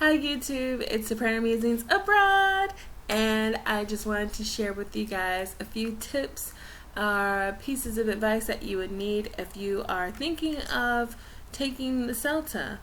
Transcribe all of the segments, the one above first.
Hi YouTube, it's Soprano Musings Abroad, and I just wanted to share with you guys a few tips or pieces of advice that you would need if you are thinking of taking the Celta.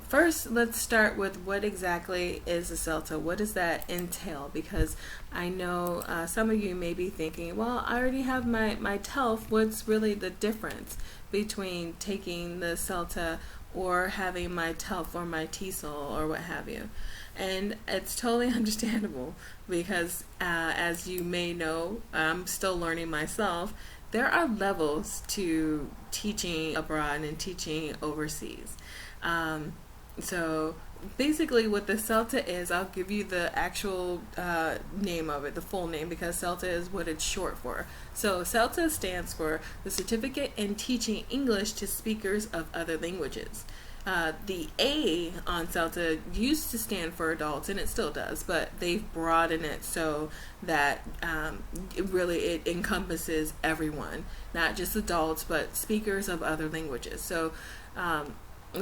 First, let's start with what exactly is a Celta. What does that entail? Because I know some of you may be thinking, well, I already have my TELF. What's really the difference between taking the Celta or having my TELF or my TESOL or what have you? And it's totally understandable because as you may know, I'm still learning myself. There are levels to teaching abroad and teaching overseas. So basically what the Celta is, I'll give you the actual name of it, the full name, because Celta is what it's short for. So Celta stands for the Certificate in Teaching English to Speakers of Other Languages. The A on Celta used to stand for adults, and it still does, but they've broadened it so that it encompasses everyone, not just adults, but speakers of other languages. So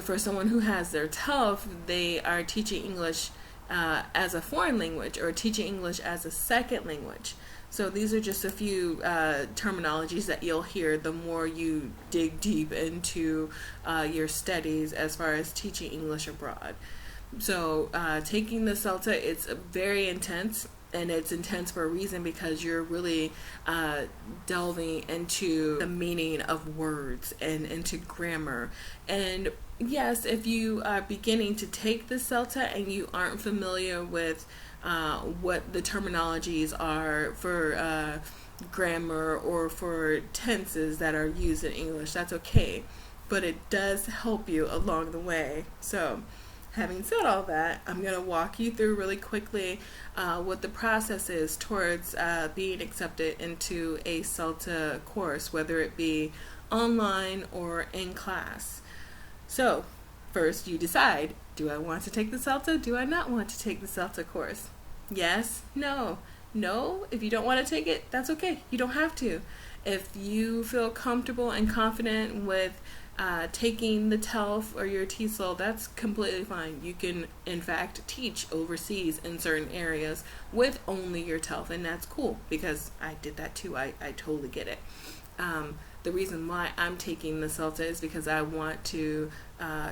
for someone who has their TELF, they are teaching English as a foreign language or teaching English as a second language. So these are just a few terminologies that you'll hear the more you dig deep into your studies as far as teaching English abroad. So taking the Celta, it's very intense. And it's intense for a reason, because you're really delving into the meaning of words and into grammar. And yes, if you are beginning to take the Celta and you aren't familiar with what the terminologies are for grammar or for tenses that are used in English, that's okay. But it does help you along the way. So having said all that, I'm going to walk you through really quickly what the process is towards being accepted into a Celta course, whether it be online or in class. So first you decide, do I want to take the Celta? Do I not want to take the Celta course? Yes? No? No? If you don't want to take it, that's okay. You don't have to. If you feel comfortable and confident with taking the TELF or your TESOL, that's completely fine. You can, in fact, teach overseas in certain areas with only your TELF, and that's cool, because I did that too. I totally get it. The reason why I'm taking the Celta is because I want to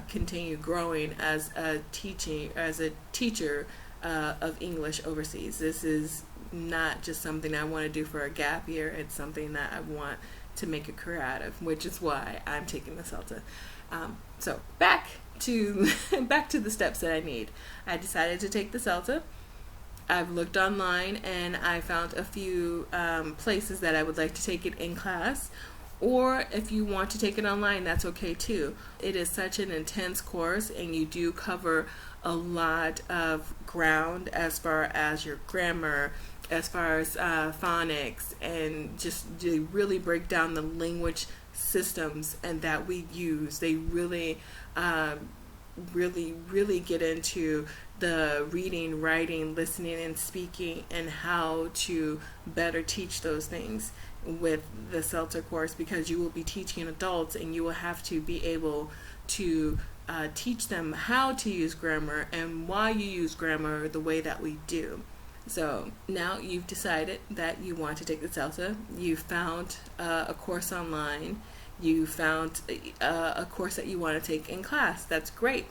continue growing as a teacher of English overseas. This is not just something I want to do for a gap year. It's something that I want to make a career out of, which is why I'm taking the Celta. So back to the steps that I need. I decided to take the Celta. I've looked online and I found a few places that I would like to take it in class. Or if you want to take it online, that's okay too. It is such an intense course, and you do cover a lot of ground as far as your grammar, as far as phonics, and just they really break down the language systems and that we use. They really get into the reading, writing, listening, and speaking, and how to better teach those things with the Celta course, because you will be teaching adults and you will have to be able to teach them how to use grammar and why you use grammar the way that we do. So now you've decided that you want to take the Celta. You found a course online. You found a course that you want to take in class. That's great.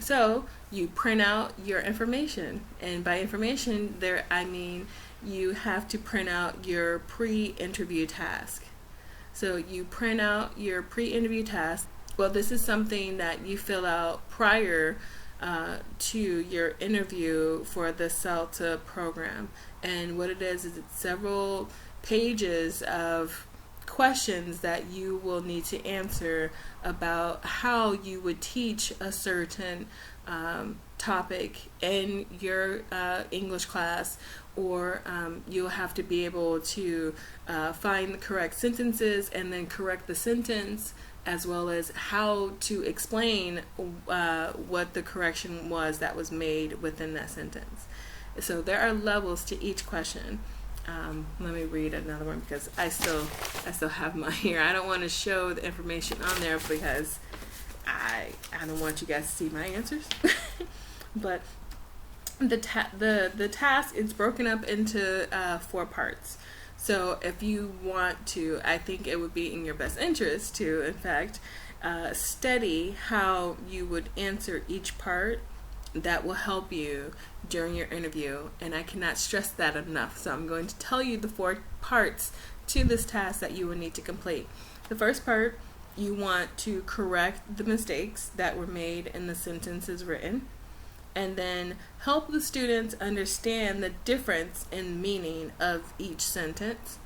So you print out your information, and by information there I mean you have to print out your pre-interview task. So you print out your pre-interview task. Well, this is something that you fill out prior to your interview for the Celta program. And what it is it's several pages of questions that you will need to answer about how you would teach a certain topic in your English class, or you'll have to be able to find the correct sentences and then correct the sentence, as well as how to explain what the correction was that was made within that sentence. So there are levels to each question. Let me read another one, because I still have mine here. I don't want to show the information on there because I don't want you guys to see my answers. But the task is broken up into 4 parts. So if you want to, I think it would be in your best interest to, in fact, study how you would answer each part. That will help you during your interview, and I cannot stress that enough. So I'm going to tell you the 4 parts to this task that you will need to complete. The first part, you want to correct the mistakes that were made in the sentences written, and then help the students understand the difference in meaning of each sentence.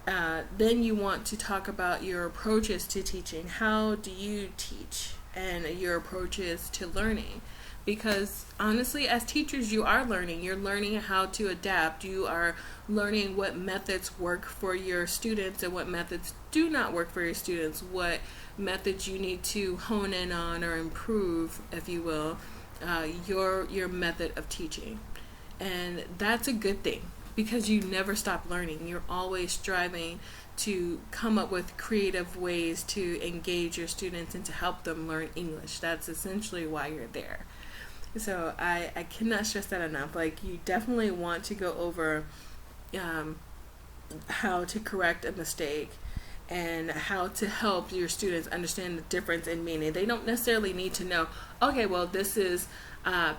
Then you want to talk about your approaches to teaching. How do you teach, and your approaches to learning? Because honestly, as teachers, you are learning. You're learning how to adapt. You are learning what methods work for your students and what methods do not work for your students, what methods you need to hone in on or improve, if you will, your method of teaching. And that's a good thing, because you never stop learning. You're always striving to come up with creative ways to engage your students and to help them learn English. That's essentially why you're there. So I cannot stress that enough. Like, you definitely want to go over how to correct a mistake and how to help your students understand the difference in meaning. They don't necessarily need to know, okay, well, this is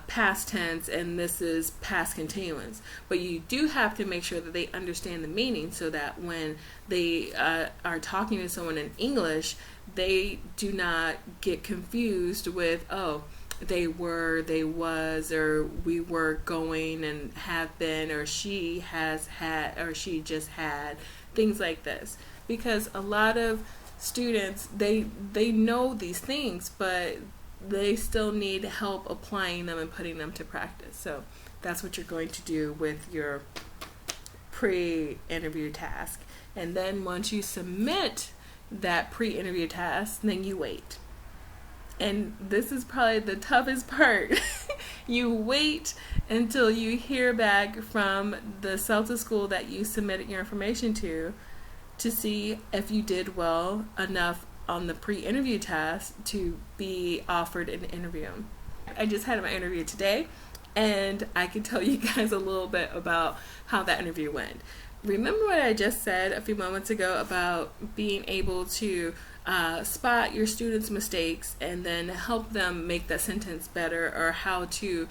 past tense and this is past continuous. But you do have to make sure that they understand the meaning, so that when they are talking to someone in English, they do not get confused with, oh, they were, they was, or we were going and have been, or she has had, or she just had, things like this. Because a lot of students, they know these things, but they still need help applying them and putting them to practice. So that's what you're going to do with your pre-interview task. And then once you submit that pre-interview task, then you wait. And this is probably the toughest part. You wait until you hear back from the Celta school that you submitted your information to see if you did well enough on the pre-interview task to be offered an interview. I just had my interview today, and I can tell you guys a little bit about how that interview went. Remember what I just said a few moments ago about being able to spot your students' mistakes and then help them make that sentence better, or how to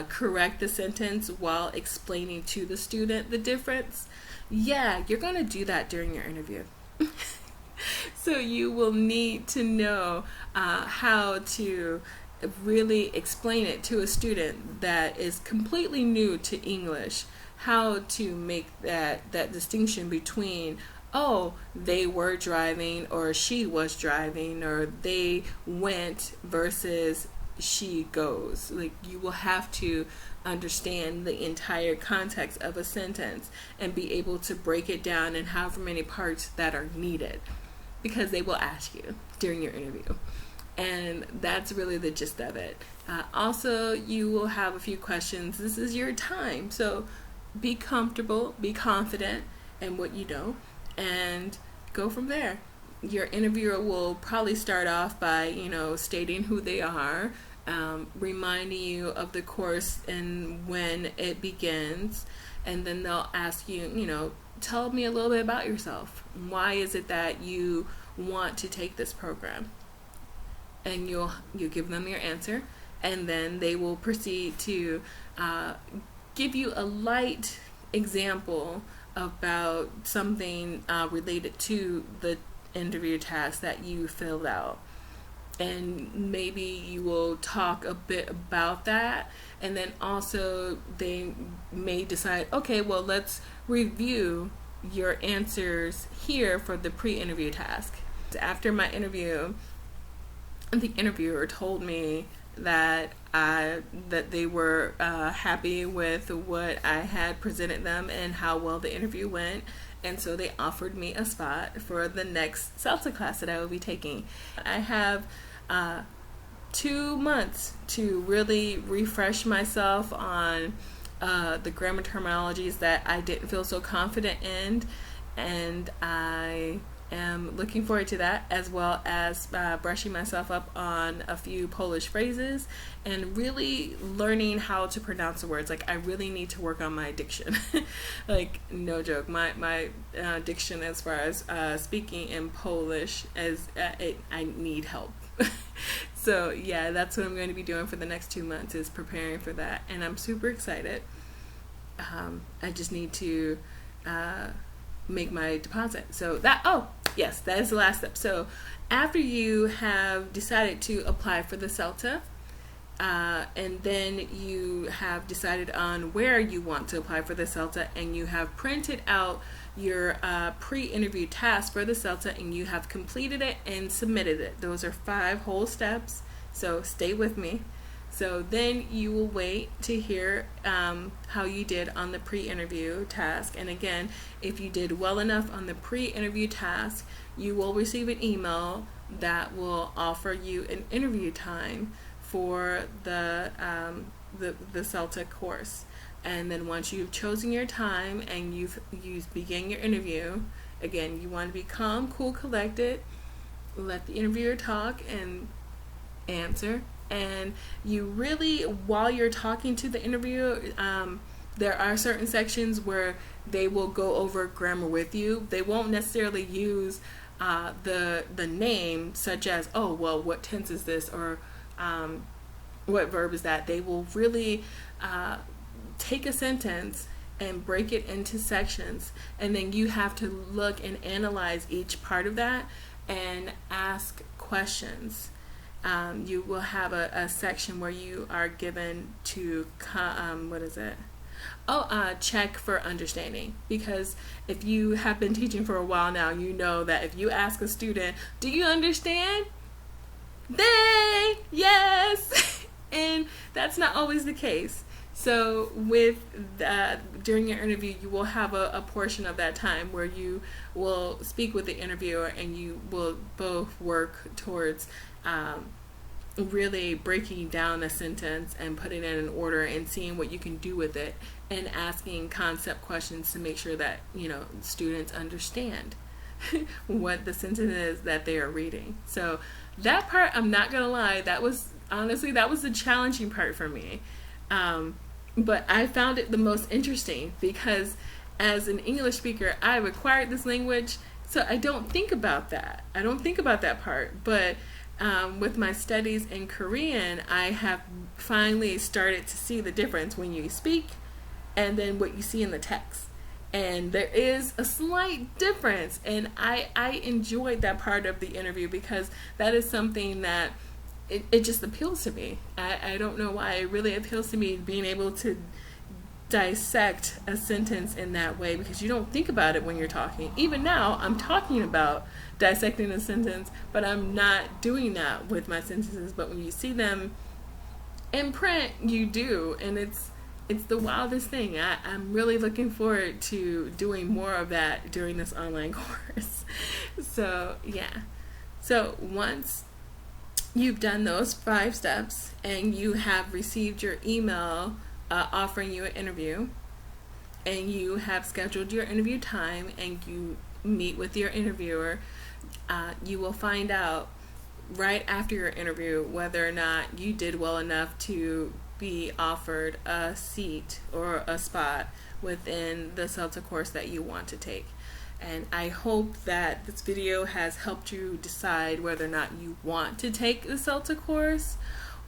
correct the sentence while explaining to the student the difference? Yeah, you're going to do that during your interview. So you will need to know how to really explain it to a student that is completely new to English, how to make that distinction between, oh, they were driving, or she was driving, or they went versus she goes. Like, you will have to understand the entire context of a sentence and be able to break it down in however many parts that are needed, because they will ask you during your interview. And that's really the gist of it. Also, you will have a few questions. This is your time, so be comfortable, be confident in what you know, and go from there. Your interviewer will probably start off by, stating who they are, reminding you of the course and when it begins, and then they'll ask you, tell me a little bit about yourself. Why is it that you want to take this program? And you'll give them your answer, and then they will proceed to give you a light example about something related to the interview task that you filled out. And maybe you will talk a bit about that, and then also they may decide, okay, well, let's review your answers here for the pre-interview task. After my interview, the interviewer told me that they were happy with what I had presented them and how well the interview went, and so they offered me a spot for the next Celta class that I will be taking. I have 2 months to really refresh myself on the grammar terminologies that I didn't feel so confident in, and I am looking forward to that, as well as brushing myself up on a few Polish phrases and really learning how to pronounce the words. Like, I really need to work on my diction. Like, no joke, my diction as far as speaking in Polish I need help. So yeah, that's what I'm going to be doing for the next 2 months, is preparing for that, and I'm super excited. I just need to make my deposit. So that, oh yes, that is the last step. So after you have decided to apply for the Celta, and then you have decided on where you want to apply for the Celta, and you have printed out your pre-interview task for the Celta, and you have completed it and submitted it. Those are 5 whole steps, so stay with me. So then you will wait to hear how you did on the pre-interview task. And again, if you did well enough on the pre-interview task, you will receive an email that will offer you an interview time for the Celta course. And then once you've chosen your time and you begin your interview, again, you want to be calm, cool, collected, let the interviewer talk and answer. And you really, while you're talking to the interviewer, there are certain sections where they will go over grammar with you. They won't necessarily use the name, such as, oh, well, what tense is this, or what verb is that. They will really take a sentence and break it into sections, and then you have to look and analyze each part of that and ask questions. You will have a section where you are given to check for understanding, because if you have been teaching for a while now, you know that if you ask a student, do you understand? Yes. And that's not always the case. So with during your interview, you will have a portion of that time where you will speak with the interviewer, and you will both work towards really breaking down a sentence and putting it in order and seeing what you can do with it, and asking concept questions to make sure that, you know, students understand what the sentence is that they are reading. So that part, I'm not gonna lie, that was the challenging part for me. But I found it the most interesting, because as an English speaker, I've acquired this language, so I don't think about that. I don't think about that part. But with my studies in Korean, I have finally started to see the difference when you speak and then what you see in the text. And there is a slight difference, and I enjoyed that part of the interview, because that is something that it just appeals to me. I don't know why. It really appeals to me, being able to dissect a sentence in that way, because you don't think about it when you're talking. Even now, I'm talking about dissecting a sentence, but I'm not doing that with my sentences. But when you see them in print, you do, and it's the wildest thing. I'm really looking forward to doing more of that during this online course. So yeah. So once you've done those 5 steps and you have received your email offering you an interview, and you have scheduled your interview time and you meet with your interviewer, you will find out right after your interview whether or not you did well enough to be offered a seat or a spot within the Celta course that you want to take. And I hope that this video has helped you decide whether or not you want to take the Celta course,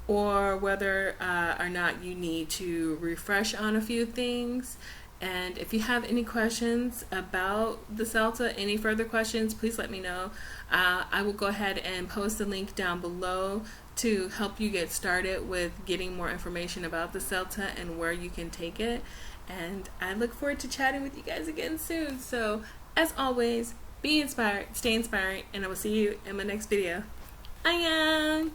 or whether or not you need to refresh on a few things. And if you have any questions about the Celta, any further questions, please let me know. I will go ahead and post the link down below to help you get started with getting more information about the Celta and where you can take it. And I look forward to chatting with you guys again soon. So as always, be inspired, stay inspiring, and I will see you in my next video. Annyeong!